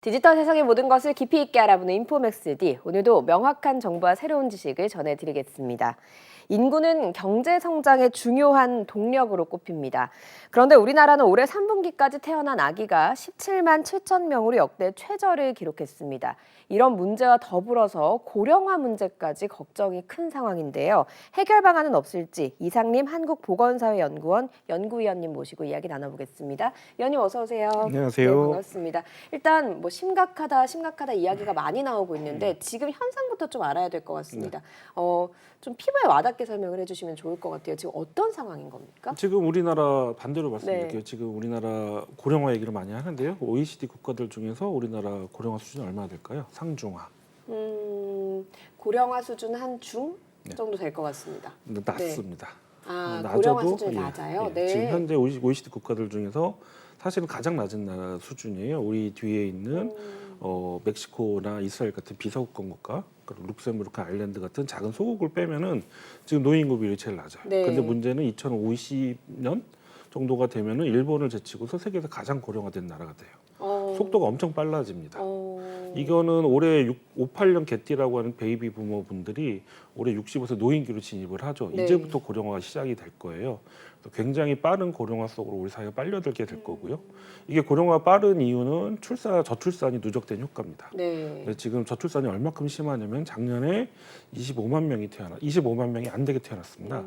디지털 세상의 모든 것을 깊이 있게 알아보는 인포맥스D. 오늘도 명확한 정보와 새로운 지식을 전해드리겠습니다. 인구는 경제 성장의 중요한 동력으로 꼽힙니다. 그런데 우리나라는 올해 3분기까지 태어난 아기가 17만 7천 명으로 역대 최저를 기록했습니다. 이런 문제와 더불어서 고령화 문제까지 걱정이 큰 상황인데요. 해결 방안은 없을지 이상림 한국보건사회연구원 연구위원님 모시고 이야기 나눠보겠습니다. 위원님 어서 오세요. 안녕하세요. 네, 반갑습니다. 일단 심각하다 이야기가 많이 나오고 있는데 지금 현상부터 좀 알아야 될 것 같습니다. 좀 피부에 와닿게 설명을 해주시면 좋을 것 같아요. 지금 어떤 상황인 겁니까? 지금 우리나라 반대로 말씀드릴게요. 네. 지금 우리나라 고령화 얘기를 많이 하는데요. OECD 국가들 중에서 우리나라 고령화 수준이 얼마나 될까요? 상중하. 고령화 수준 한 중 네. 정도 될 것 같습니다. 낮습니다. 고령화 수준이 낮아요? 예. 네. 지금 현재 OECD 국가들 중에서 사실은 가장 낮은 나라 수준이에요. 우리 뒤에 있는 멕시코나 이스라엘 같은 비서구권 국가, 그리고 룩셈부르크, 아일랜드 같은 작은 소국을 빼면은 지금 노인 인구 비율이 제일 낮아요. 네. 근데 문제는 2050년 정도가 되면은 일본을 제치고서 세계에서 가장 고령화된 나라가 돼요. 속도가 엄청 빨라집니다. 이거는 올해 58년 개띠라고 하는 베이비 부모 분들이 올해 65세 노인기로 진입을 하죠. 네. 이제부터 고령화가 시작이 될 거예요. 굉장히 빠른 고령화 속으로 우리 사회가 빨려들게 될 거고요. 이게 고령화 빠른 이유는 저출산이 누적된 효과입니다. 네. 지금 저출산이 얼마큼 심하냐면 작년에 25만 명이 안 되게 태어났습니다.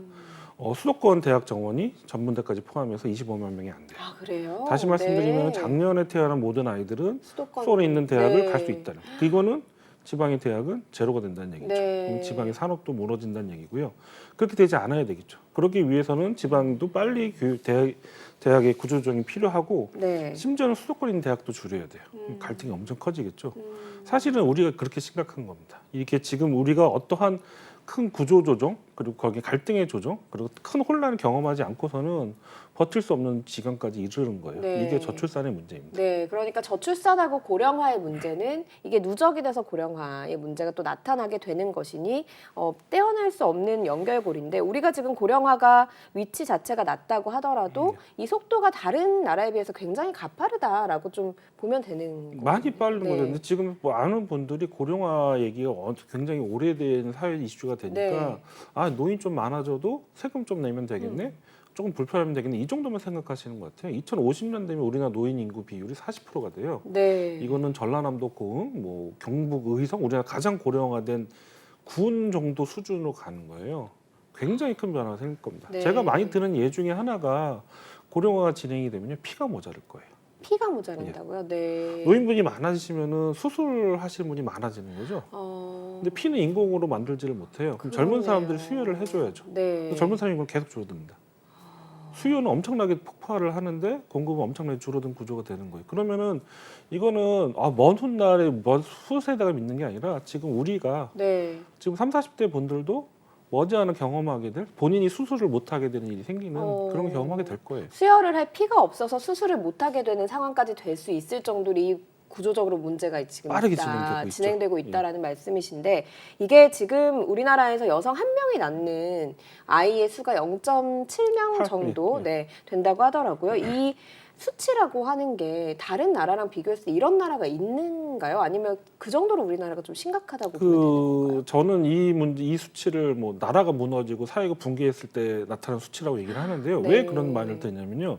수도권 대학 정원이 전문대까지 포함해서 25만 명이 안 돼요. 아, 그래요? 다시 말씀드리면 네. 작년에 태어난 모든 아이들은 수도권 수도권에 있는 대학을 네. 갈 수 있다는. 이거는 지방의 대학은 제로가 된다는 얘기죠. 네. 그럼 지방의 산업도 무너진다는 얘기고요. 그렇게 되지 않아야 되겠죠. 그러기 위해서는 지방도 빨리 대학의 구조조정이 필요하고 네. 심지어는 수도권에 있는 대학도 줄여야 돼요. 갈등이 엄청 커지겠죠. 사실은 우리가 그렇게 심각한 겁니다. 이렇게 지금 우리가 어떠한 큰 구조조정 그리고 거기에 갈등의 조정 그리고 큰 혼란을 경험하지 않고서는 버틸 수 없는 지경까지 이르는 거예요. 네. 이게 저출산의 문제입니다. 네, 그러니까 저출산하고 고령화의 문제는 이게 누적이 돼서 고령화의 문제가 또 나타나게 되는 것이니 떼어낼 수 없는 연결고리인데 우리가 지금 고령화가 위치 자체가 낮다고 하더라도 이 속도가 다른 나라에 비해서 굉장히 가파르다라고 좀 보면 되는 거예요. 많이 빠른 네. 거죠. 근데 지금 뭐 아는 분들이 고령화 얘기가 굉장히 오래된 사회 이슈가 되니까 네. 노인 좀 많아져도 세금 좀 내면 되겠네. 조금 불편하면 되겠네. 이 정도만 생각하시는 것 같아요. 2050년 되면 우리나라 노인 인구 비율이 40%가 돼요. 네. 이거는 전라남도 고흥, 뭐 경북 의성, 우리나라 가장 고령화된 군 정도 수준으로 가는 거예요. 굉장히 큰 변화가 생길 겁니다. 네. 제가 많이 드는 예 중에 하나가 고령화가 진행이 되면요 피가 모자랄 거예요. 피가 모자란다고요? 네. 노인분이 많아지시면은 수술하시는 분이 많아지는 거죠. 근데 피는 인공으로 만들지를 못해요. 그럼 젊은 그러네요. 사람들이 수혈을 해줘야죠. 네. 젊은 사람이 그럼 계속 줄어듭니다. 수요는 엄청나게 폭발을 하는데 공급은 엄청나게 줄어든 구조가 되는 거예요. 그러면은 이거는 먼 훗날에 먼 후세대가 믿는 게 아니라 지금 우리가 네. 지금 30, 40대 분들도 머지않아 경험하게 될 본인이 수술을 못하게 되는 일이 생기는 그런 경험하게 될 거예요. 수혈을 할 피가 없어서 수술을 못하게 되는 상황까지 될 수 있을 정도로 이 구조적으로 문제가 지금 빠르게 진행되고 있죠. 있다라는 말씀이신데 이게 지금 우리나라에서 여성 한 명이 낳는 아이의 수가 0.7명 정도 네, 된다고 하더라고요. 이 수치라고 하는 게 다른 나라랑 비교했을 때 이런 나라가 있는가요? 아니면 그 정도로 우리나라가 좀 심각하다고 보면 되는 건가요? 저는 이 수치를 뭐 나라가 무너지고 사회가 붕괴했을 때 나타난 수치라고 얘기를 하는데요. 네. 왜 그런 말을 드냐면요.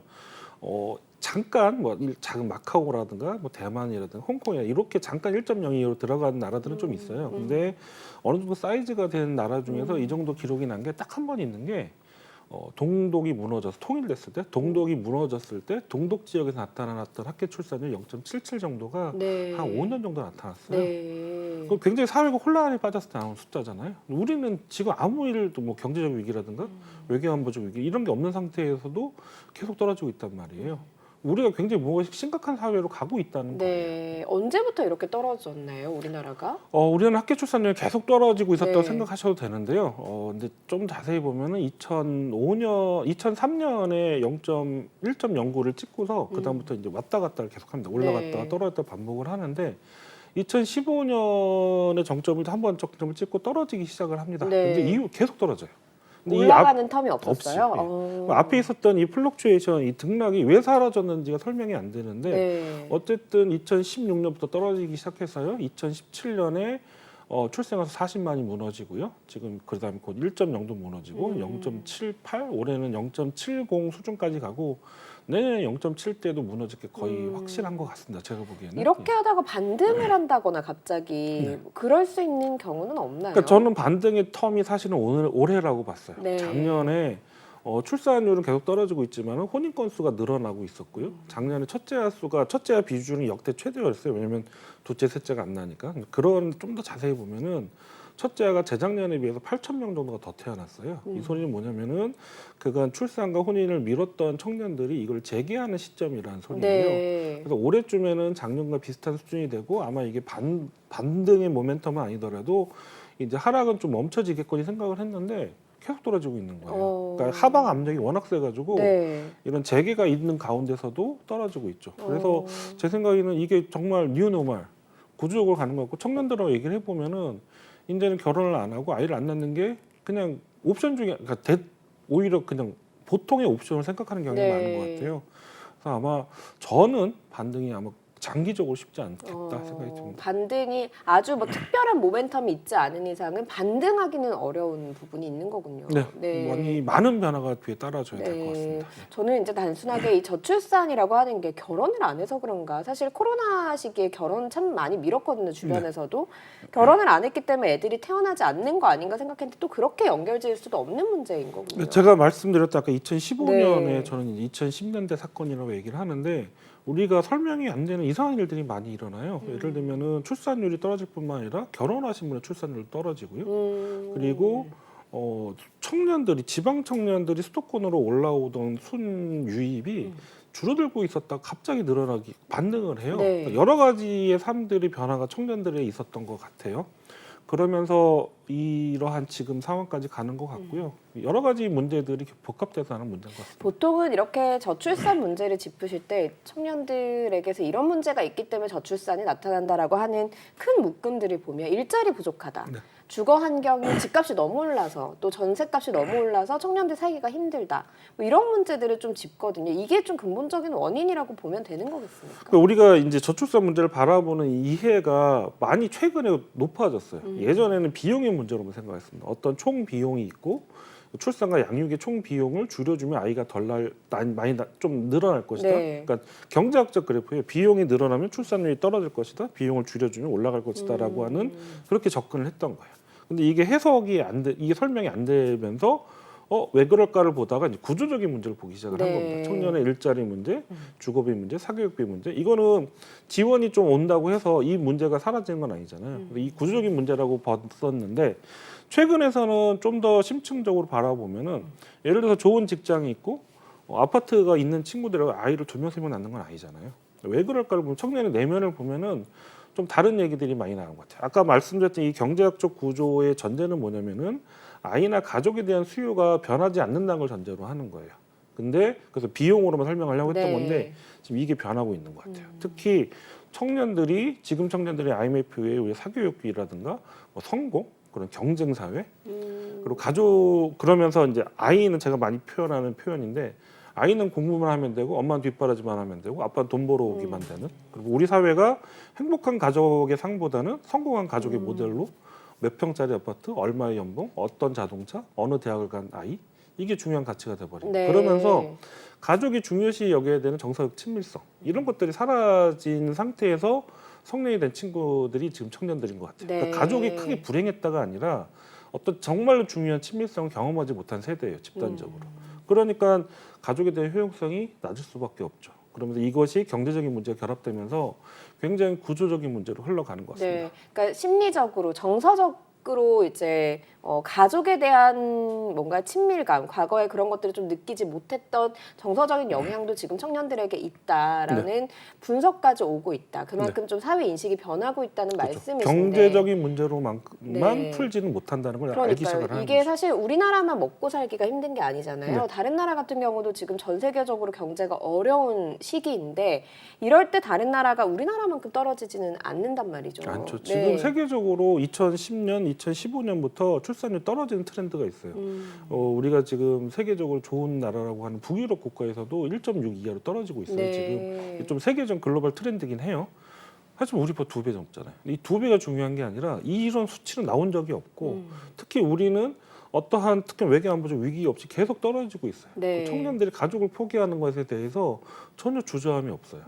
잠깐 뭐 작은 마카오라든가 뭐 대만이라든가 홍콩이나 이렇게 잠깐 1.02로 들어간 나라들은 좀 있어요. 근데 어느 정도 사이즈가 된 나라 중에서 이 정도 기록이 난 게 딱 한 번 있는 게 동독이 무너져서 통일됐을 때 동독이 무너졌을 때 동독 지역에서 나타났던 학교 출산율 0.77 정도가 네. 한 5년 정도 나타났어요. 네. 그 굉장히 사회가 혼란에 빠졌을 때 나온 숫자잖아요. 우리는 지금 아무 일도 뭐 경제적 위기라든가 외교안보적 위기 이런 게 없는 상태에서도 계속 떨어지고 있단 말이에요. 우리가 굉장히 무엇이 심각한 사회로 가고 있다는 거예요. 네. 언제부터 이렇게 떨어졌나요, 우리나라가? 우리는 학교 출산율이 계속 떨어지고 있었다고 네. 생각하셔도 되는데요. 근데 좀 자세히 보면은 2003년에 1.09를 찍고서 그다음부터 이제 왔다 갔다를 계속합니다. 올라갔다가 네. 떨어졌다 반복을 하는데 2015년에 정점을 한번 정점을 찍고 떨어지기 시작을 합니다. 네. 근데 이후 계속 떨어져요. 근데 올라가는 텀이 없었어요. 없이. 앞에 있었던 이 플럭추에이션, 이 등락이 왜 사라졌는지가 설명이 안 되는데 네. 어쨌든 2016년부터 떨어지기 시작해서요. 2017년에 출생아서 40만이 무너지고요. 지금 그다음에 곧 1.0도 무너지고 0.78, 올해는 0.70 수준까지 가고 내년에 0.7대도 무너질 게 거의 확실한 것 같습니다. 제가 보기에는. 이렇게 하다가 반등을 한다거나 갑자기 그럴 수 있는 경우는 없나요? 그러니까 저는 반등의 텀이 사실은 올해라고 봤어요. 네. 작년에 출산율은 계속 떨어지고 있지만 혼인 건수가 늘어나고 있었고요. 작년에 첫째아 비중이 역대 최대였어요. 왜냐하면 둘째, 셋째가 안 나니까. 그런 좀 더 자세히 보면은 첫째아가 재작년에 비해서 8천 명 정도가 더 태어났어요. 이 소리는 뭐냐면은 그간 출산과 혼인을 미뤘던 청년들이 이걸 재개하는 시점이라는 소리예요. 네. 그래서 올해쯤에는 작년과 비슷한 수준이 되고 아마 이게 반등의 모멘텀은 아니더라도 이제 하락은 좀 멈춰지겠거니 생각을 했는데 계속 떨어지고 있는 거예요. 그러니까 하방 압력이 워낙 세가지고 네. 이런 재개가 있는 가운데서도 떨어지고 있죠. 그래서 제 생각에는 이게 정말 뉴노멀 구조적으로 가는 것 같고 청년들하고 얘기를 해보면은 이제는 결혼을 안 하고 아이를 안 낳는 게 그냥 옵션 중에 그러니까 오히려 그냥 보통의 옵션을 생각하는 경향이 네. 많은 것 같아요. 그래서 아마 저는 반등이 아마 장기적으로 쉽지 않겠다 생각이 듭니다. 반등이 아주 뭐 특별한 모멘텀이 있지 않은 이상은 반등하기는 어려운 부분이 있는 거군요. 네, 많은 변화가 뒤에 따라줘야 될 것 같습니다. 저는 이제 단순하게 이 저출산이라고 하는 게 결혼을 안 해서 그런가. 사실 코로나 시기에 결혼 참 많이 미뤘거든요. 주변에서도. 결혼을 안 했기 때문에 애들이 태어나지 않는 거 아닌가 생각했는데 또 그렇게 연결지을 수도 없는 문제인 거군요. 제가 말씀드렸던 아까 2015년에 네. 저는 2010년대 사건이라고 얘기를 하는데 우리가 설명이 안 되는 이상한 일들이 많이 일어나요. 예를 들면은 출산율이 떨어질 뿐만 아니라 결혼하신 분의 출산율도 떨어지고요. 그리고 청년들이 지방 청년들이 수도권으로 올라오던 순유입이 줄어들고 있었다가 갑자기 늘어나기 반등을 해요. 네. 그러니까 여러 가지의 삶들이 변화가 청년들에 있었던 것 같아요. 그러면서 이러한 지금 상황까지 가는 것 같고요. 여러 가지 문제들이 복합돼서 하는 문제인 것 같습니다. 보통은 이렇게 저출산 문제를 짚으실 때 청년들에게서 이런 문제가 있기 때문에 저출산이 나타난다라고 하는 큰 묶음들을 보면 일자리 부족하다. 네. 주거 환경이 집값이 너무 올라서 또 전세값이 너무 올라서 청년들 살기가 힘들다. 뭐 이런 문제들을 좀 짚거든요. 이게 좀 근본적인 원인이라고 보면 되는 거겠습니까? 그러니까 우리가 이제 저출산 문제를 바라보는 이해가 많이 최근에 높아졌어요. 예전에는 비용의 문제로만 생각했습니다. 어떤 총 비용이 있고 출산과 양육의 총 비용을 줄여주면 아이가 좀 늘어날 것이다. 네. 그러니까 경제학적 그래프예요. 비용이 늘어나면 출산율이 떨어질 것이다. 비용을 줄여주면 올라갈 것이다라고 하는 그렇게 접근을 했던 거예요. 근데 이게 해석이 이게 설명이 안 되면서 왜 그럴까를 보다가 이제 구조적인 문제를 보기 시작을 한 네. 겁니다. 청년의 일자리 문제, 주거비 문제, 사교육비 문제. 이거는 지원이 좀 온다고 해서 이 문제가 사라지는 건 아니잖아요. 근데 이 구조적인 문제라고 봤었는데 최근에서는 좀 더 심층적으로 바라보면은 예를 들어서 좋은 직장이 있고 아파트가 있는 친구들하고 아이를 2명, 3명 낳는 건 아니잖아요. 왜 그럴까를 보면 청년의 내면을 보면은 좀 다른 얘기들이 많이 나온 것 같아요. 아까 말씀드렸던 이 경제학적 구조의 전제는 뭐냐면은 아이나 가족에 대한 수요가 변하지 않는다는 걸 전제로 하는 거예요. 근데 그래서 비용으로만 설명하려고 했던 네. 건데 지금 이게 변하고 있는 것 같아요. 특히 지금 청년들이 IMF의 우리 사교육비라든가 뭐 성공 그런 경쟁 사회 그리고 그러면서 이제 아이는 제가 많이 표현하는 표현인데 아이는 공부만 하면 되고 엄마는 뒷바라지만 하면 되고 아빠는 돈 벌어오기만 되는 그리고 우리 사회가 행복한 가족의 상보다는 성공한 가족의 모델로 몇 평짜리 아파트, 얼마의 연봉, 어떤 자동차, 어느 대학을 간 아이 이게 중요한 가치가 돼버려요. 네. 그러면서 가족이 중요시 여겨야 되는 정서적 친밀성 이런 것들이 사라진 상태에서 성년이 된 친구들이 지금 청년들인 것 같아요. 네. 그러니까 가족이 크게 불행했다가 아니라 어떤 정말로 중요한 친밀성을 경험하지 못한 세대예요. 집단적으로. 그러니까 가족에 대한 효용성이 낮을 수밖에 없죠. 그러면서 이것이 경제적인 문제가 결합되면서 굉장히 구조적인 문제로 흘러가는 것 같습니다. 네, 그러니까 심리적으로 정서적으로 이제 가족에 대한 뭔가 친밀감, 과거에 그런 것들을 좀 느끼지 못했던 정서적인 영향도 지금 청년들에게 있다라는 분석까지 오고 있다. 그만큼 좀 사회 인식이 변하고 있다는 그렇죠. 말씀이신데 경제적인 문제로만 네. 풀지는 못한다는 걸 알기 시작을 그러니까요. 하는 이게 거죠. 사실 우리나라만 먹고 살기가 힘든 게 아니잖아요. 네. 다른 나라 같은 경우도 지금 전 세계적으로 경제가 어려운 시기인데 이럴 때 다른 나라가 우리나라만큼 떨어지지는 않는단 말이죠. 않죠. 네. 지금 세계적으로 2010년, 2015년부터 출산율 떨어지는 트렌드가 있어요. 우리가 지금 세계적으로 좋은 나라라고 하는 북유럽 국가에서도 1.6 이하로 떨어지고 있어요. 네. 지금 좀 세계적 글로벌 트렌드긴 해요. 하지만 우리보다 2배 넘잖아요. 이 2배가 중요한 게 아니라 이런 수치는 나온 적이 없고 특히 우리는 어떠한 특히 외교 안보적 위기 없이 계속 떨어지고 있어요. 네. 청년들이 가족을 포기하는 것에 대해서 전혀 주저함이 없어요.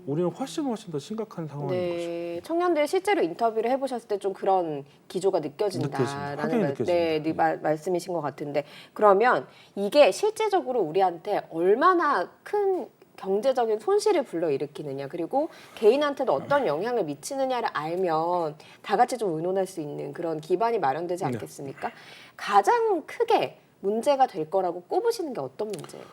우리는 훨씬 더 심각한 상황인 거죠. 네, 청년들 실제로 인터뷰를 해보셨을 때 좀 그런 기조가 느껴집니다. 느껴진다라는 확연히 느껴집니다. 말씀이신 것 같은데 그러면 이게 실제적으로 우리한테 얼마나 큰 경제적인 손실을 불러일으키느냐 그리고 개인한테도 어떤 영향을 미치느냐를 알면 다 같이 좀 의논할 수 있는 그런 기반이 마련되지 네. 않겠습니까? 가장 크게 문제가 될 거라고 꼽으시는 게 어떤 문제예요?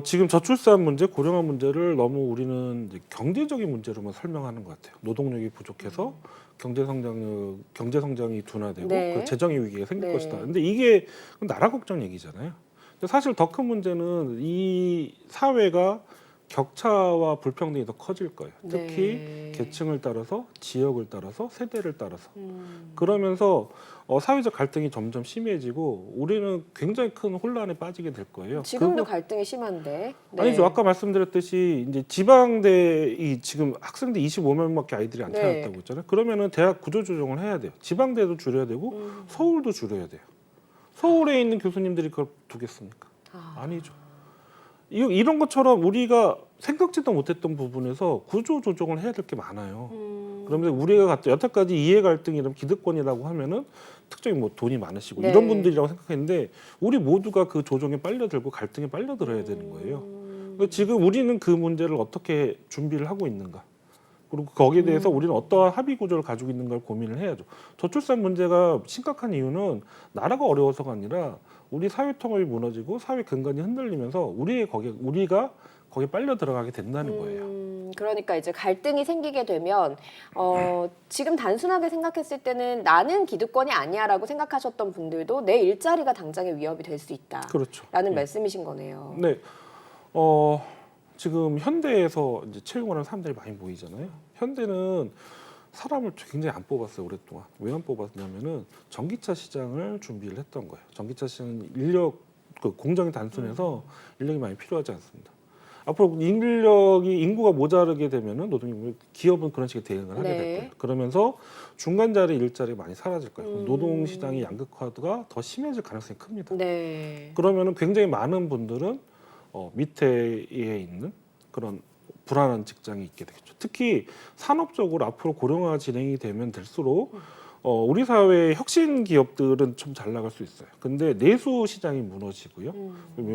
지금 저출산 문제, 고령화 문제를 너무 우리는 이제 경제적인 문제로만 설명하는 것 같아요. 노동력이 부족해서 경제 성장이 둔화되고 네. 그 재정의 위기가 생길 네. 것이다. 근데 이게 나라 걱정 얘기잖아요. 근데 사실 더 큰 문제는 이 사회가 격차와 불평등이 더 커질 거예요. 특히 네. 계층을 따라서, 지역을 따라서, 세대를 따라서. 그러면서 사회적 갈등이 점점 심해지고 우리는 굉장히 큰 혼란에 빠지게 될 거예요. 지금도 갈등이 심한데. 네. 아니죠. 아까 말씀드렸듯이 이제 지방대 지금 학생들 25명밖에 아이들이 안 네. 태어났다고 했잖아요. 그러면은 대학 구조 조정을 해야 돼요. 지방대도 줄여야 되고 서울도 줄여야 돼요. 서울에 있는 교수님들이 그걸 두겠습니까? 아니죠. 이런 것처럼 우리가 생각지도 못했던 부분에서 구조 조정을 해야 될 게 많아요. 그러면서 우리가 여태까지 이해 갈등이랑 기득권이라고 하면은 특정히 뭐 돈이 많으시고 네. 이런 분들이라고 생각했는데 우리 모두가 그 조정에 빨려들고 갈등에 빨려들어야 되는 거예요. 그러니까 지금 우리는 그 문제를 어떻게 준비를 하고 있는가? 그리고 거기에 대해서 우리는 어떠한 합의 구조를 가지고 있는 걸 고민을 해야죠. 저출산 문제가 심각한 이유는 나라가 어려워서가 아니라 우리 사회 통합이 무너지고 사회 근간이 흔들리면서 우리가 거기에 빨려 들어가게 된다는 거예요. 그러니까 이제 갈등이 생기게 되면 지금 단순하게 생각했을 때는 나는 기득권이 아니야라고 생각하셨던 분들도 내 일자리가 당장의 위협이 될 수 있다라는 그렇죠. 말씀이신 거네요. 네. 지금 현대에서 이제 채용을 하는 사람들이 많이 모이잖아요. 현대는 사람을 굉장히 안 뽑았어요, 오랫동안. 왜 안 뽑았냐면은 전기차 시장을 준비를 했던 거예요. 전기차 시장은 공정이 단순해서 인력이 많이 필요하지 않습니다. 앞으로 인구가 모자르게 되면은 기업은 그런 식의 대응을 하게 네. 될 거예요. 그러면서 중간 자리 일자리가 많이 사라질 거예요. 노동 시장이 양극화가 더 심해질 가능성이 큽니다. 네. 그러면은 굉장히 많은 분들은 밑에 있는 그런 불안한 직장이 있게 되겠죠. 특히 산업적으로 앞으로 고령화 진행이 되면 될수록 우리 사회의 혁신 기업들은 좀 잘 나갈 수 있어요. 근데 내수 시장이 무너지고요.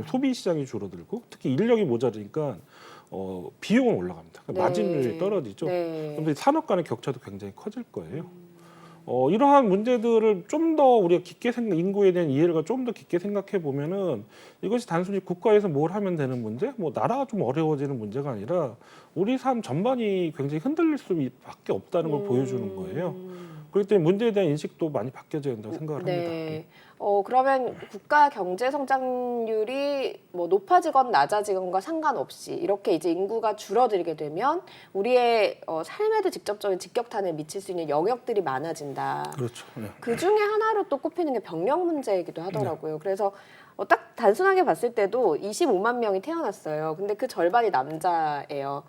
소비 시장이 줄어들고 특히 인력이 모자르니까 비용은 올라갑니다. 네. 마진율이 떨어지죠. 네. 그런데 산업 간의 격차도 굉장히 커질 거예요. 이러한 문제들을 좀 더 우리가 인구에 대한 이해를 좀 더 깊게 생각해 보면은 이것이 단순히 국가에서 뭘 하면 되는 문제, 뭐 나라가 좀 어려워지는 문제가 아니라 우리 삶 전반이 굉장히 흔들릴 수밖에 없다는 걸 보여주는 거예요. 그렇기 때문에 문제에 대한 인식도 많이 바뀌어져야 된다고 생각을 합니다. 네. 그러면 국가 경제 성장률이 뭐 높아지건 낮아지건과 상관없이 이렇게 이제 인구가 줄어들게 되면 우리의 삶에도 직접적인 직격탄을 미칠 수 있는 영역들이 많아진다. 그렇죠. 네. 그 중에 하나로 또 꼽히는 게 병력 문제이기도 하더라고요. 그래서 딱 단순하게 봤을 때도 25만 명이 태어났어요. 근데 그 절반이 남자예요.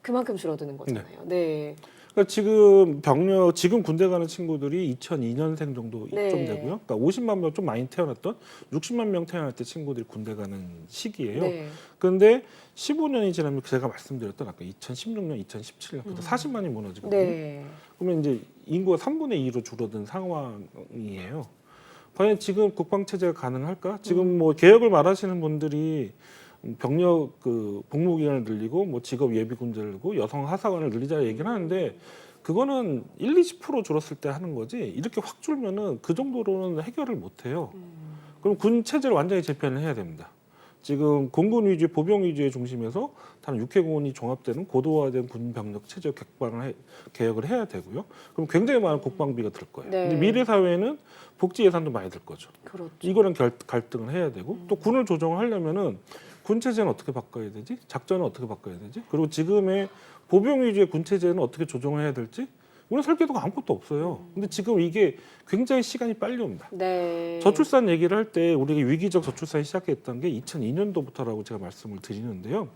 그만큼 줄어드는 거잖아요. 네. 그러니까 지금 군대 가는 친구들이 2002년생 정도 네. 좀 되고요. 그러니까 50만 명 좀 많이 태어났던 60만 명 태어날 때 친구들이 군대 가는 시기예요. 네. 그런데 15년이 지나면 제가 말씀드렸던 아까 2016년, 2017년 그때 40만이 무너지거든요. 네. 그러면 이제 인구가 3분의 2로 줄어든 상황이에요. 과연 지금 국방 체제가 가능할까? 지금 뭐 개혁을 말하시는 분들이 병력 복무 기간을 늘리고 뭐 직업 예비군제를 늘리고 여성 하사관을 늘리자 얘기를 하는데 그거는 20% 줄었을 때 하는 거지 이렇게 확 줄면은 그 정도로는 해결을 못 해요. 그럼 군 체제를 완전히 재편을 해야 됩니다. 지금 공군 위주의 보병 위주의 중심에서 단 육해공원이 종합되는 고도화된 군 병력 체제 개혁을 해야 되고요. 그럼 굉장히 많은 국방비가 들 거예요. 네. 근데 미래 사회는 복지 예산도 많이 들 거죠. 그렇죠. 이거는 갈등을 해야 되고 또 군을 조정을 하려면은 군 체제는 어떻게 바꿔야 되지? 작전은 어떻게 바꿔야 되지? 그리고 지금의 보병 위주의 군 체제는 어떻게 조정을 해야 될지 우리는 설계도가 아무것도 없어요. 근데 지금 이게 굉장히 시간이 빨리 옵니다. 네. 저출산 얘기를 할 때 우리가 위기적 저출산이 시작했던 게 2002년도부터라고 제가 말씀을 드리는데요.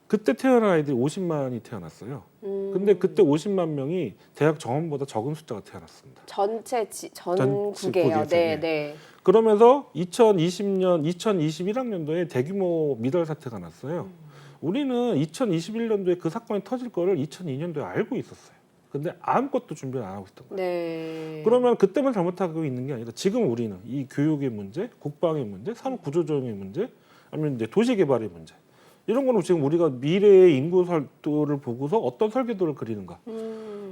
그때 태어난 아이들이 50만이 태어났어요. 근데 그때 50만 명이 대학 정원보다 적은 숫자가 태어났습니다. 전국에요. 전국에서, 네, 예. 네. 그러면서 2021학년도에 대규모 미달 사태가 났어요. 우리는 2021년도에 그 사건이 터질 거를 2002년도에 알고 있었어요. 근데 아무것도 준비를 안 하고 있었던 거예요. 네. 그러면 그때만 잘못하고 있는 게 아니라 지금 우리는 이 교육의 문제, 국방의 문제, 산업 구조조정의 문제, 아니면 이제 도시 개발의 문제, 이런 거는 지금 우리가 미래의 인구 설도를 보고서 어떤 설계도를 그리는가.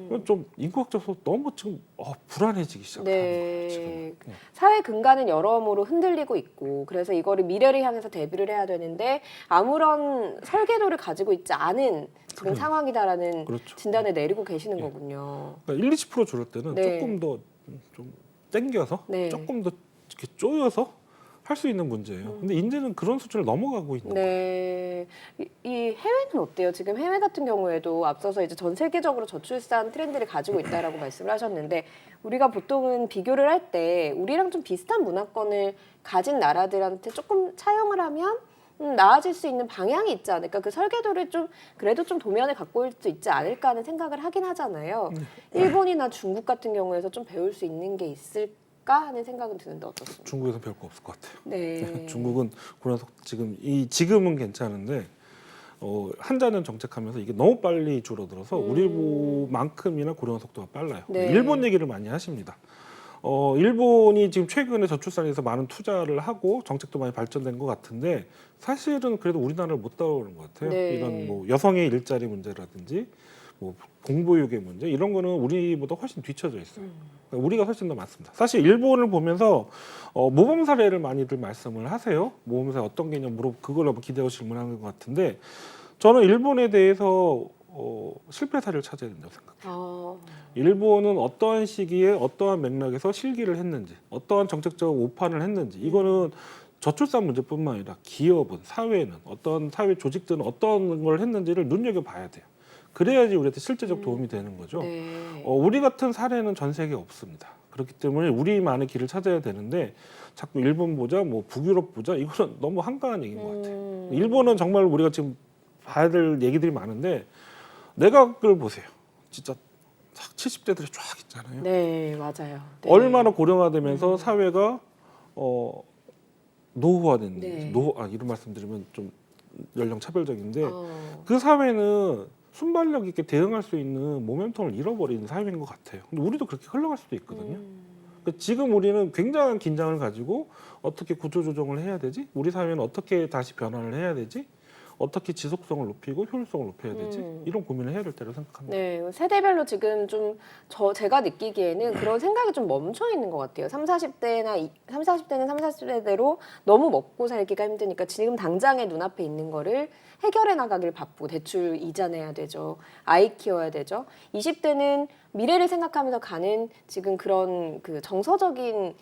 이건 좀 인구학적으로 너무 지금 불안해지기 시작하는 거예요. 지금. 네. 사회 근간은 여러모로 흔들리고 있고 그래서 이거를 미래를 향해서 대비를 해야 되는데 아무런 설계도를 가지고 있지 않은 지금 그래요. 상황이다라는 그렇죠. 진단을 내리고 계시는 예. 거군요. 그러니까 1, 20% 줄을 때는 네. 조금 더 좀 땡겨서 네. 조금 더 이렇게 쪼여서 할 수 있는 문제예요. 근데 이제는 그런 수준을 넘어가고 있는 거예요. 네. 이 해외는 어때요? 지금 해외 같은 경우에도 앞서서 이제 전 세계적으로 저출산 트렌드를 가지고 있다라고 말씀을 하셨는데 우리가 보통은 비교를 할 때 우리랑 좀 비슷한 문화권을 가진 나라들한테 조금 차용을 하면 나아질 수 있는 방향이 있지 않을까? 그 설계도를 좀 그래도 좀 도면에 갖고 올 수 있지 않을까 하는 생각을 하긴 하잖아요. 일본이나 중국 같은 경우에서 좀 배울 수 있는 게 있을까 하는 생각은 드는데 어떻습니까? 중국에서 배울 거 없을 것 같아요. 네. 중국은 고령 속 지금은 괜찮은데 한자년 정책하면서 이게 너무 빨리 줄어들어서 우리만큼이나 고령 속도가 빨라요. 네. 일본 얘기를 많이 하십니다. 일본이 지금 최근에 저출산에서 많은 투자를 하고 정책도 많이 발전된 것 같은데 사실은 그래도 우리나라를 못 따라오는 것 같아요. 네. 이런 뭐 여성의 일자리 문제라든지 뭐 공보육의 문제 이런 거는 우리보다 훨씬 뒤처져 있어요. 그러니까 우리가 훨씬 더 많습니다. 사실 일본을 보면서 모범 사례를 많이들 말씀을 하세요. 모범 사례 어떤 개념 그걸 한번 기대하고 질문하는 것 같은데 저는 일본에 대해서 실패 사례를 찾아야 된다고 생각해요. 일본은 어떠한 시기에 어떠한 맥락에서 실기를 했는지 어떠한 정책적 오판을 했는지 이거는 저출산 문제뿐만 아니라 기업은 사회는 어떤 사회 조직들은 어떤 걸 했는지를 눈여겨봐야 돼요. 그래야지 우리한테 실제적 도움이 되는 거죠. 네. 우리 같은 사례는 전 세계에 없습니다. 그렇기 때문에 우리만의 길을 찾아야 되는데 자꾸 일본 보자, 뭐 북유럽 보자 이거는 너무 한가한 얘기인 것 같아요. 일본은 정말 우리가 지금 봐야 될 얘기들이 많은데 내각을 보세요. 진짜 70대들이 쫙 있잖아요. 네, 맞아요. 네. 얼마나 고령화되면서 사회가 노후화됐는지 네. 이런 말씀드리면 좀 연령 차별적인데 어. 그 사회는 순발력 있게 대응할 수 있는 모멘텀을 잃어버리는 사회인 것 같아요. 근데 우리도 그렇게 흘러갈 수도 있거든요. 그러니까 지금 우리는 굉장한 긴장을 가지고 어떻게 구조조정을 해야 되지? 우리 사회는 어떻게 다시 변화를 해야 되지? 어떻게 지속성을 높이고 효율성을 높여야 되지? 이런 고민을 해야 될 때라고 생각합니다. 네, 세대별로 지금 좀 제가 느끼기에는 그런 생각이 좀 멈춰 있는 것 같아요. 30, 40대는 30대대로 너무 먹고 살기가 힘드니까 지금 당장에 눈앞에 있는 거를 해결해 나가길 바쁘고 대출 이자 내야 되죠. 아이 키워야 되죠. 20대는 미래를 생각하면서 가는 지금 그런 그 정서적인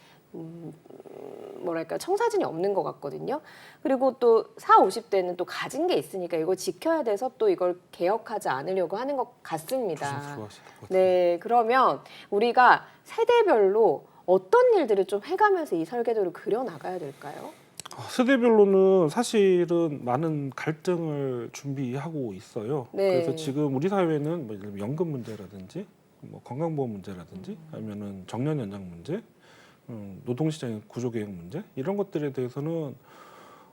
뭐랄까 청사진이 없는 것 같거든요. 그리고 또 40, 50대는 또 가진 게 있으니까 이걸 지켜야 돼서 또 이걸 개혁하지 않으려고 하는 것 같습니다. 조심스러워하실 것 같아요. 네, 그러면 우리가 세대별로 어떤 일들을 좀 해가면서 이 설계도를 그려 나가야 될까요? 세대별로는 사실은 많은 갈등을 준비하고 있어요. 네. 그래서 지금 우리 사회는 뭐 예를 들면 연금 문제라든지 뭐 건강보험 문제라든지 아니면은 정년 연장 문제, 노동시장의 구조개혁 문제 이런 것들에 대해서는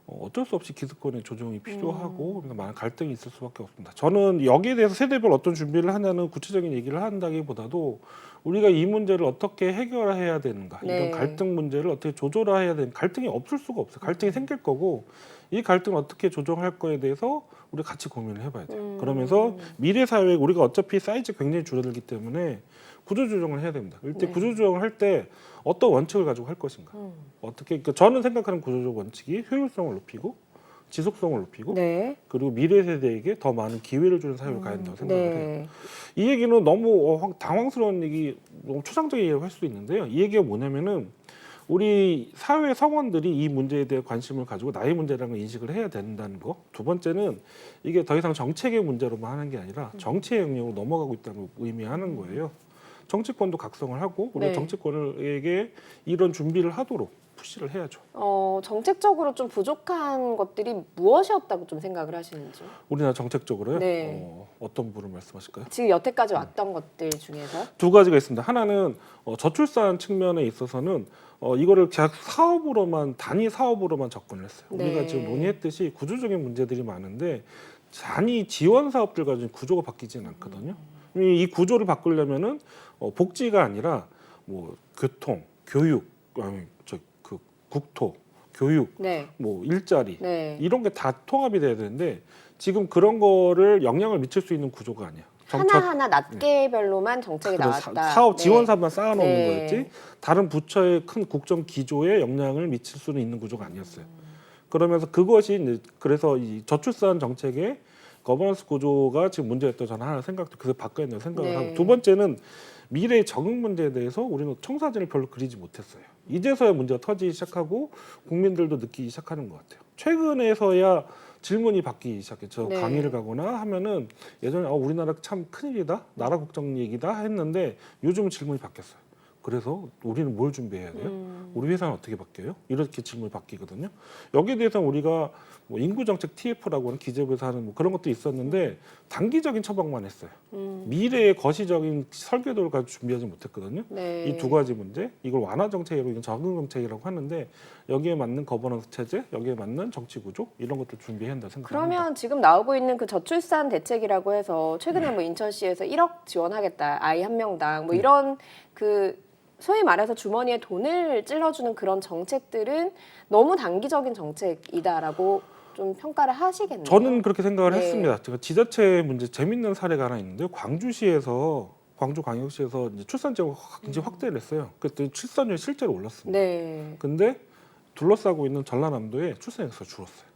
어쩔 수 없이 기득권의 조정이 필요하고 그러니까 많은 갈등이 있을 수밖에 없습니다. 저는 여기에 대해서 세대별 어떤 준비를 하냐는 구체적인 얘기를 한다기보다도 우리가 이 문제를 어떻게 해결해야 되는가 네. 이런 갈등 문제를 어떻게 조절해야 되는 갈등이 없을 수가 없어요. 갈등이 생길 거고 이 갈등을 어떻게 조정할 거에 대해서 우리 같이 고민을 해봐야 돼요. 그러면서 미래 사회 우리가 어차피 사이즈 굉장히 줄어들기 때문에 구조조정을 해야 됩니다. 이때 네. 구조조정을 할 때 어떤 원칙을 가지고 할 것인가. 어떻게 그러니까 저는 생각하는 구조적 원칙이 효율성을 높이고 지속성을 높이고 네. 그리고 미래 세대에게 더 많은 기회를 주는 사회로 가야 된다고 생각을 해요. 네. 이 얘기는 너무 당황스러운 얘기, 너무 초상적인 얘기를 할 수도 있는데요. 이 얘기가 뭐냐면은 우리 사회 성원들이 이 문제에 대해 관심을 가지고 나의 문제라는 걸 인식을 해야 된다는 거. 두 번째는 이게 더 이상 정책의 문제로만 하는 게 아니라 정치의 영역으로 넘어가고 있다는 걸 의미하는 거예요. 정치권도 각성을 하고 우리가 네. 정치권에게 이런 준비를 하도록 푸시를 해야죠. 정책적으로 좀 부족한 것들이 무엇이었다고 좀 생각을 하시는지. 우리나라 정책적으로요. 네. 어떤 부분을 말씀하실까요? 지금 여태까지 왔던 것들 중에서. 두 가지가 있습니다. 하나는 저출산 측면에 있어서는 이거를 계약 사업으로만 단위 사업으로만 접근을 했어요. 네. 우리가 지금 논의했듯이 구조적인 문제들이 많은데 단위 지원 사업들 가지고 구조가 바뀌지는 않거든요. 이 구조를 바꾸려면은 복지가 아니라 뭐 교통, 교육, 그 국토, 교육, 네. 뭐 일자리 네. 이런 게 다 통합이 돼야 되는데 지금 그런 거를 영향을 미칠 수 있는 구조가 아니야. 하나하나 낱개별로만 정책이 나왔다. 사업 지원 네. 사업만 쌓아놓는 네. 거였지 다른 부처의 큰 국정 기조에 영향을 미칠 수는 있는 구조가 아니었어요. 그러면서 그것이 이제 그래서 이 저출산 정책의 거버넌스 구조가 지금 문제였다 저는 하나 생각도 그래서 바꿔야 된다고 생각을 네. 하고 두 번째는 미래의 적응 문제에 대해서 우리는 청사진을 별로 그리지 못했어요. 이제서야 문제가 터지기 시작하고 국민들도 느끼기 시작하는 것 같아요. 최근에서야 질문이 바뀌기 시작했죠. 네. 강의를 가거나 하면은 예전에 우리나라 참 큰일이다, 나라 국정 얘기다 했는데 요즘은 질문이 바뀌었어요. 그래서 우리는 뭘 준비해야 돼요? 우리 회사는 어떻게 바뀌어요? 이렇게 질문이 바뀌거든요. 여기에 대해서 우리가 뭐 인구정책 TF라고 하는 기재부에서 하는 뭐 그런 것도 있었는데 단기적인 처방만 했어요. 미래의 거시적인 설계도를 가지고 준비하지 못했거든요. 네. 이 두 가지 문제, 이걸 완화 정책이라고 이건 적응 정책이라고 하는데 여기에 맞는 거버넌스 체제, 여기에 맞는 정치 구조 이런 것들 준비해야 한다 생각합니다. 그러면 지금 나오고 있는 그 저출산 대책이라고 해서 최근에 뭐 인천시에서 1억 지원하겠다 아이 한 명당 뭐 이런 그 소위 말해서 주머니에 돈을 찔러주는 그런 정책들은 너무 단기적인 정책이다라고 좀 평가를 하시겠네요. 저는 그렇게 생각을 네. 했습니다. 제가 지자체 문제 재밌는 사례가 하나 있는데요. 광주광역시에서 이제 출산 지원을 굉장히 확대를 했어요. 그때 출산율이 실제로 올랐습니다. 네. 근데 둘러싸고 있는 전라남도에 출산율이 줄었어요.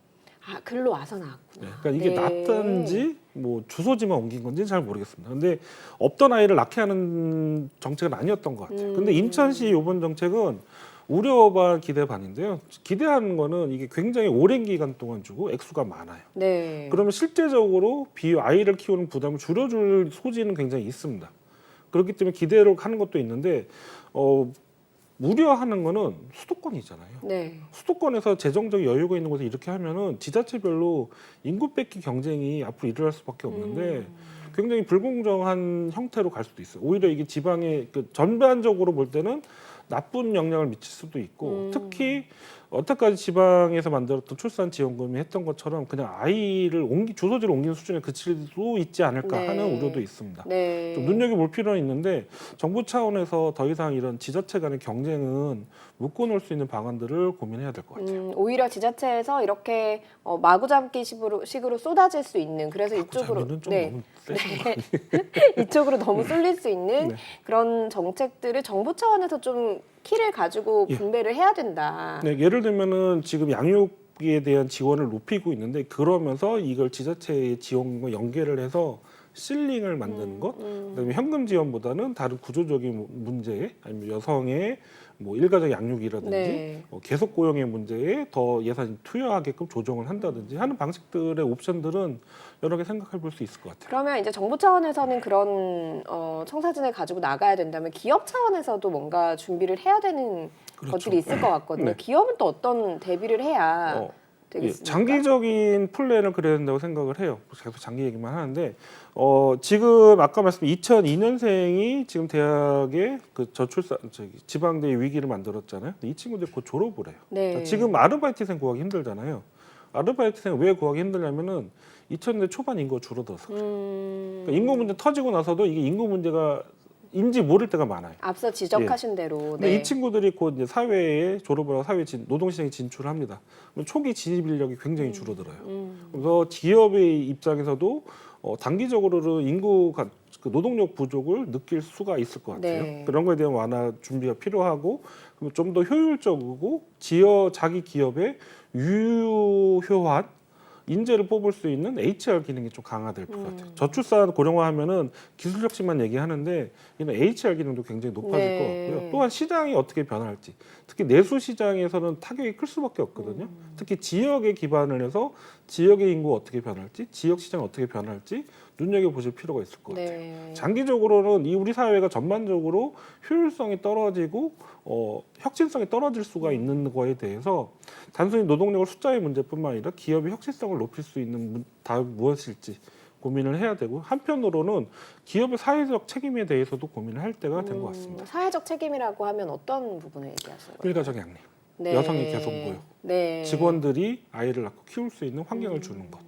아, 글로 와서 나왔구나. 네, 그러니까 이게 네. 났든지 뭐 주소지만 옮긴 건지는 잘 모르겠습니다. 근데 없던 아이를 낳게 하는 정책은 아니었던 것 같아요. 근데 인천시 이번 정책은 우려 반 기대 반인데요. 기대하는 거는 이게 굉장히 오랜 기간 동안 주고 액수가 많아요. 네. 그러면 실제적으로 아이를 키우는 부담을 줄여줄 소지는 굉장히 있습니다. 그렇기 때문에 기대로 하는 것도 있는데 우려하는 거는 수도권이잖아요. 네. 수도권에서 재정적 여유가 있는 곳에 이렇게 하면은 지자체별로 인구 뺏기 경쟁이 앞으로 일어날 수밖에 없는데 굉장히 불공정한 형태로 갈 수도 있어요. 오히려 이게 지방에 전반적으로 볼 때는 나쁜 영향을 미칠 수도 있고 특히 여태까지 지방에서 만들었던 출산 지원금이 했던 것처럼 그냥 아이를 주소지를 옮기는 수준에 그칠 수 있지 않을까 네. 하는 우려도 있습니다. 네. 좀 눈여겨볼 필요는 있는데 정부 차원에서 더 이상 이런 지자체 간의 경쟁은 묶어놓을 수 있는 방안들을 고민해야 될 것 같아요. 오히려 지자체에서 이렇게 마구잡기 식으로 쏟아질 수 있는 그래서 이쪽으로 자기는 좀 네. 너무 세신 것 같아요. 이쪽으로 너무 쏠릴 수 있는 네. 그런 정책들을 정부 차원에서 좀 키를 가지고 예. 분배를 해야 된다. 네, 예를 들면은 지금 양육에 대한 지원을 높이고 있는데 그러면서 이걸 지자체의 지원과 연계를 해서 실링을 만드는 것, 그다음에 현금 지원보다는 다른 구조적인 문제에 아니면 여성의 뭐 일가족 양육이라든지 네. 계속 고용의 문제에 더 예산이 투여하게끔 조정을 한다든지 하는 방식들의 옵션들은 여러 개 생각해 볼 수 있을 것 같아요. 그러면 이제 정부 차원에서는 그런 청사진을 가지고 나가야 된다면 기업 차원에서도 뭔가 준비를 해야 되는 그렇죠. 것들이 있을 것 같거든요. 네. 기업은 또 어떤 대비를 해야 예, 되겠습니까? 장기적인 플랜을 그려야 된다고 생각을 해요. 계속 장기 얘기만 하는데 지금 아까 말씀드린 2002년생이 지금 대학에 그 저출산 지방대 위기를 만들었잖아요. 이 친구들이 곧 졸업을 해요. 네. 그러니까 지금 아르바이트생 구하기 힘들잖아요. 아르바이트생 왜 구하기 힘들냐면은 2000년대 초반 인구가 줄어들어서 그래요. 그러니까 인구 문제 터지고 나서도 이게 인구 문제가 인지 모를 때가 많아요. 앞서 지적하신 대로 근데 네. 이 친구들이 곧 이제 사회에 졸업을 하고 노동시장에 진출을 합니다. 그럼 초기 진입 인력이 굉장히 줄어들어요. 그래서 기업의 입장에서도 단기적으로는 그 노동력 부족을 느낄 수가 있을 것 같아요. 네. 그런 거에 대한 완화 준비가 필요하고 좀 더 효율적이고 자기 기업에 유효한 인재를 뽑을 수 있는 HR 기능이 좀 강화될 것 같아요. 저출산 고령화하면은 기술 혁신만 얘기하는데 이런 HR 기능도 굉장히 높아질 네. 것 같고요. 또한 시장이 어떻게 변할지, 특히 내수 시장에서는 타격이 클 수밖에 없거든요. 특히 지역에 기반을 해서 지역의 인구가 어떻게 변할지, 지역 시장이 어떻게 변할지 눈여겨보실 필요가 있을 것 같아요. 네. 장기적으로는 이 우리 사회가 전반적으로 효율성이 떨어지고 혁신성이 떨어질 수가 있는 거에 대해서 단순히 노동력을 숫자의 문제뿐만 아니라 기업의 혁신성을 높일 수 있는 답이 무엇일지 고민을 해야 되고, 한편으로는 기업의 사회적 책임에 대해서도 고민을 할 때가 된 것 같습니다. 사회적 책임이라고 하면 어떤 부분을 얘기하시는 거예요? 일가적 양립, 네. 여성의 개성보유, 네. 직원들이 아이를 낳고 키울 수 있는 환경을 주는 것.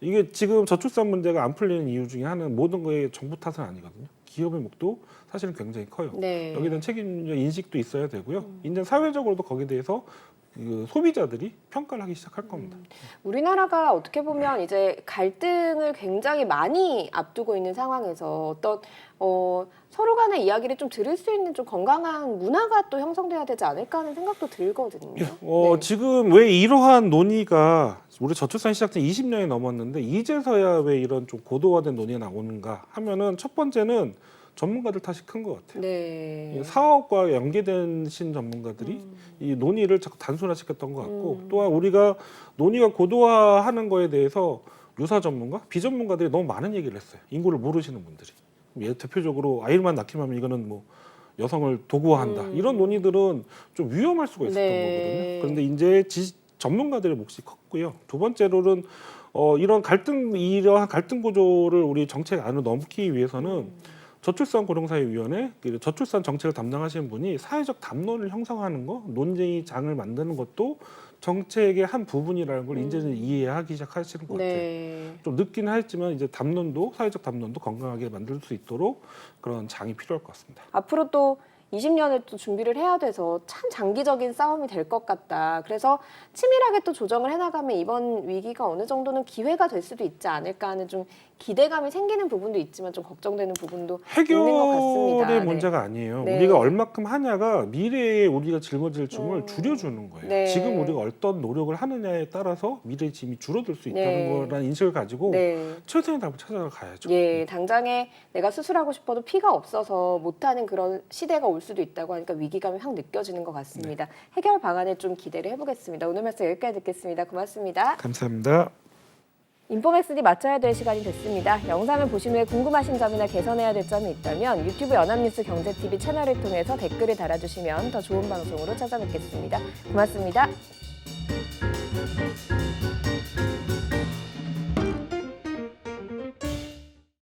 이게 지금 저출산 문제가 안 풀리는 이유 중에 하나는 모든 거에 정부 탓은 아니거든요. 기업의 몫도 사실은 굉장히 커요. 네. 여기에 대한 책임적 인식도 있어야 되고요. 이제 사회적으로도 거기에 대해서 그 소비자들이 평가를 하기 시작할 겁니다. 우리나라가 어떻게 보면 이제 갈등을 굉장히 많이 앞두고 있는 상황에서 어떤 서로 간의 이야기를 좀 들을 수 있는 좀 건강한 문화가 또 형성돼야 되지 않을까 하는 생각도 들거든요. 네. 지금 왜 이러한 논의가 우리 저출산 시작된 20년이 넘었는데 이제서야 왜 이런 좀 고도화된 논의가 나오는가 하면은 첫 번째는 전문가들 탓이 큰 것 같아요. 네. 이 사업과 연계된 신 전문가들이 이 논의를 자꾸 단순화시켰던 것 같고, 또한 우리가 논의가 고도화하는 거에 대해서 유사 전문가, 비전문가들이 너무 많은 얘기를 했어요. 인구를 모르시는 분들이. 대표적으로 아이만 낳기만 하면 이거는 뭐 여성을 도구화한다. 이런 논의들은 좀 위험할 수가 있었던 네. 거거든요. 그런데 이제 전문가들의 몫이 컸고요. 두 번째로는 이러한 갈등 구조를 우리 정책 안으로 넘기 위해서는 저출산 고령사회위원회, 저출산 정책을 담당하시는 분이 사회적 담론을 형성하는 거, 논쟁의 장을 만드는 것도 정책의 한 부분이라는 걸 이제는 이해하기 시작하시는 것 같아요. 네. 좀 늦긴 했지만 이제 사회적 담론도 건강하게 만들 수 있도록 그런 장이 필요할 것 같습니다. 앞으로 또 20년을 또 준비를 해야 돼서 참 장기적인 싸움이 될 것 같다. 그래서 치밀하게 또 조정을 해나가면 이번 위기가 어느 정도는 기회가 될 수도 있지 않을까 하는 좀 기대감이 생기는 부분도 있지만 좀 걱정되는 부분도 있는 것 같습니다. 해결의 문제가 아니에요. 네. 우리가 얼마큼 하냐가 미래에 우리가 짊어질 짐을 줄여주는 거예요. 네. 지금 우리가 어떤 노력을 하느냐에 따라서 미래의 짐이 줄어들 수 있다는 네. 거라는 인식을 가지고 네. 최선의 답을 찾아가야죠. 예, 당장에 내가 수술하고 싶어도 피가 없어서 못하는 그런 시대가 올 수도 있다고 하니까 위기감이 확 느껴지는 것 같습니다. 해결 방안을 좀 기대를 해보겠습니다. 오늘 말씀 여기까지 듣겠습니다. 고맙습니다. 감사합니다. 인포맥스디 맞춰야 될 시간이 됐습니다. 영상을 보신 후에 궁금하신 점이나 개선해야 될 점이 있다면 유튜브 연합뉴스 경제TV 채널을 통해서 댓글을 달아주시면 더 좋은 방송으로 찾아뵙겠습니다. 고맙습니다.